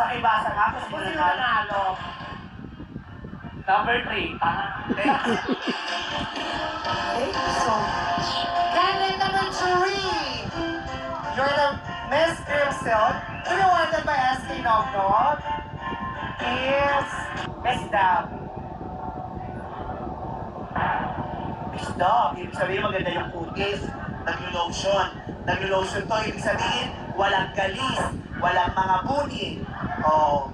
Pakibasa nga kung Kung sino sino nanalo. nanalo? Number 3. Thank you so much. Candidate number 3. You're the Miss Grimsel, to be wanted by SK Nognog, is Miss Dab. Miss Dog, ibig sabihin maganda yung kutis. Nag-lotion. Nag-lotion to, ibig sabihin walang galis, walang mga buni. Oh.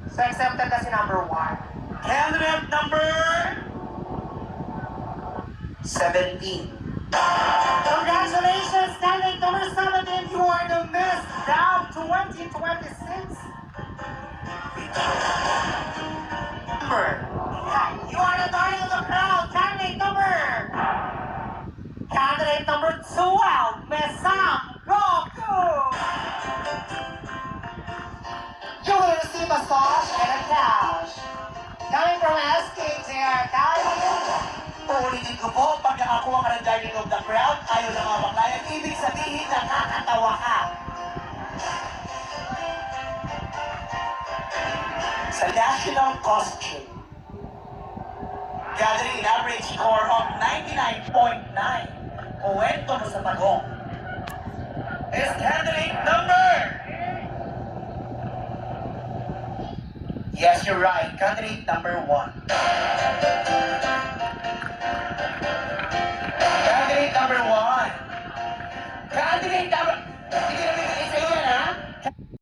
So accepted kasi number 1. Candidate number 17. Congratulations, candidate number 17. You are the Miss Dab 2026. Number. You are the darling of the crowd, candidate number 12, Miss Sam Goku. You will receive a sauce and a cash. Coming from SK there, Uulitin ko po, pag nakakuha ka ng darling of the crowd, ayaw na mga baklayan, ibig sabihin nakakatawa ka. Sa national costume, gathering an average score of 99.9. Kuwento mo sa tagong. Is candidate number... Yes, you're right. Candidate number 1. Candidate number 1. Candidate number... Hindi na